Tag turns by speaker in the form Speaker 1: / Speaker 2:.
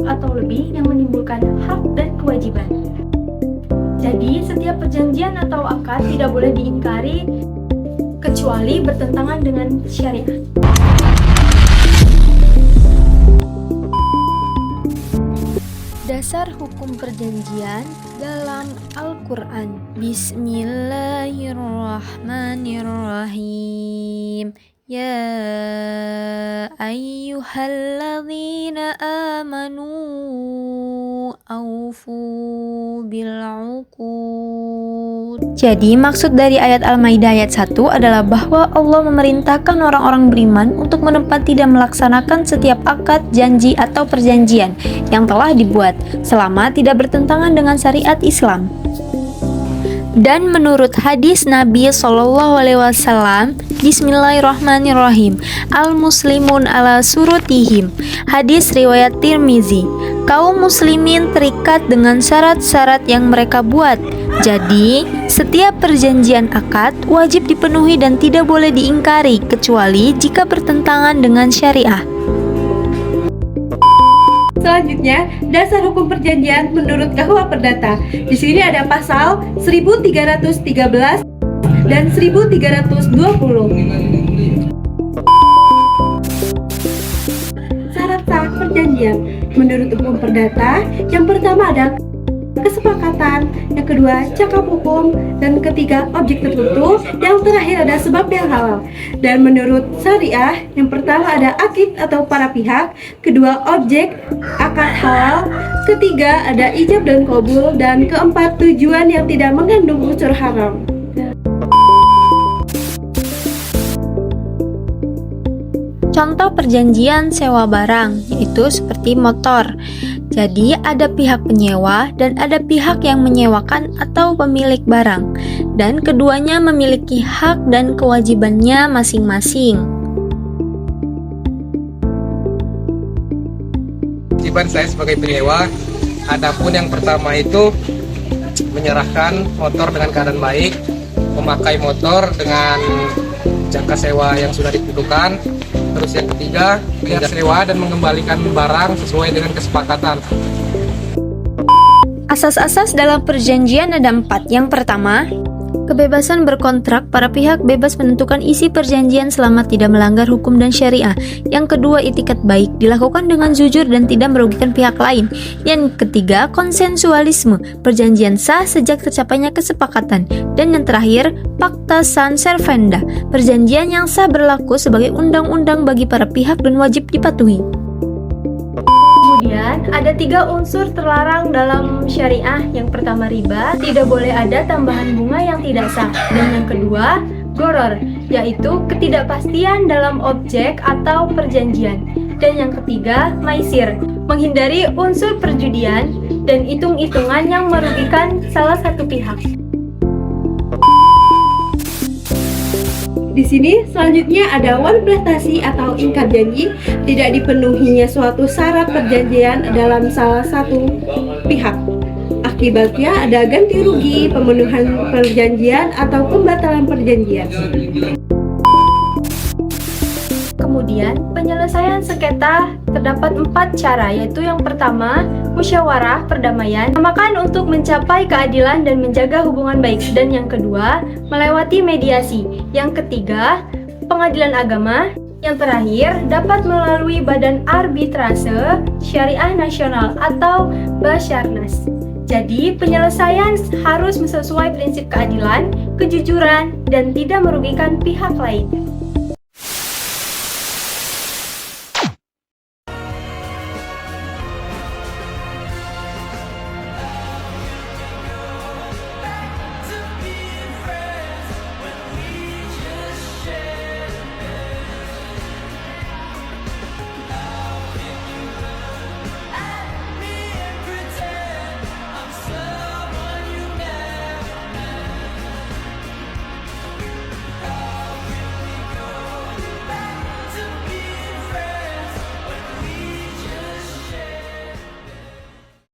Speaker 1: atau lebih yang menimbulkan hak dan kewajiban. Jadi, setiap perjanjian atau akad tidak boleh diingkari kecuali bertentangan dengan syariat. Dasar hukum perjanjian dalam Al-Quran. Bismillahirrahmanirrahim. Ya ayyuhalladzina amanu aufu bil'uqud. Jadi maksud dari ayat Al-Maidah ayat 1 adalah bahwa Allah memerintahkan orang-orang beriman untuk menepati dan melaksanakan setiap akad, janji atau perjanjian yang telah dibuat selama tidak bertentangan dengan syariat Islam. Dan menurut hadis Nabi SAW, Bismillahirrahmanirrahim, Al-Muslimun ala surutihim. Hadis riwayat Tirmizi. Kaum muslimin terikat dengan syarat-syarat yang mereka buat. Jadi, setiap perjanjian akad wajib dipenuhi dan tidak boleh diingkari kecuali jika bertentangan dengan syariah.
Speaker 2: Selanjutnya, dasar hukum perjanjian menurut KUH Perdata. Di sini ada pasal 1313 dan 1320. Syarat sah perjanjian menurut hukum perdata, yang pertama ada kesepakatan, yang kedua cakap hukum, dan ketiga objek tertentu, yang terakhir ada sebab yang halal. Dan menurut syariah, yang pertama ada akid atau para pihak, kedua objek akad halal, ketiga ada ijab dan qabul, dan keempat tujuan yang tidak mengandung unsur haram.
Speaker 1: Contoh perjanjian sewa barang, yaitu seperti motor. Jadi ada pihak penyewa dan ada pihak yang menyewakan atau pemilik barang, dan keduanya memiliki hak dan kewajibannya masing-masing.
Speaker 3: Kewajiban saya sebagai penyewa, adapun yang pertama itu menyerahkan motor dengan keadaan baik, memakai motor dengan jangka sewa yang sudah ditentukan. Terus yang ketiga, tidak sewa dan mengembalikan barang sesuai dengan kesepakatan.
Speaker 1: Asas-asas dalam perjanjian ada 4. Yang pertama, kebebasan berkontrak. Para pihak bebas menentukan isi perjanjian selama tidak melanggar hukum dan syariah. Yang kedua, itikad baik, dilakukan dengan jujur dan tidak merugikan pihak lain. Yang ketiga, konsensualisme, perjanjian sah sejak tercapainya kesepakatan. Dan yang terakhir, pacta sunt servanda, perjanjian yang sah berlaku sebagai undang-undang bagi para pihak dan wajib dipatuhi. Kemudian ada 3 unsur terlarang dalam syariah. Yang pertama riba, tidak boleh ada tambahan bunga yang tidak sah. Dan yang kedua gharar, yaitu ketidakpastian dalam objek atau perjanjian. Dan yang ketiga maisir, menghindari unsur perjudian dan hitung-hitungan yang merugikan salah satu pihak.
Speaker 2: Di sini selanjutnya ada wan prestasi atau ingkar janji, tidak dipenuhinya suatu syarat perjanjian dalam salah satu pihak. Akibatnya ada ganti rugi, pemenuhan perjanjian atau pembatalan perjanjian.
Speaker 1: Kemudian penyelesaian sengketa terdapat 4 cara, yaitu yang pertama musyawarah perdamaian, memakan untuk mencapai keadilan dan menjaga hubungan baik. Dan yang kedua melewati mediasi. Yang ketiga pengadilan agama. Yang terakhir dapat melalui badan arbitrase syariah nasional atau Basarnas. Jadi penyelesaian harus sesuai prinsip keadilan, kejujuran, dan tidak merugikan pihak lain.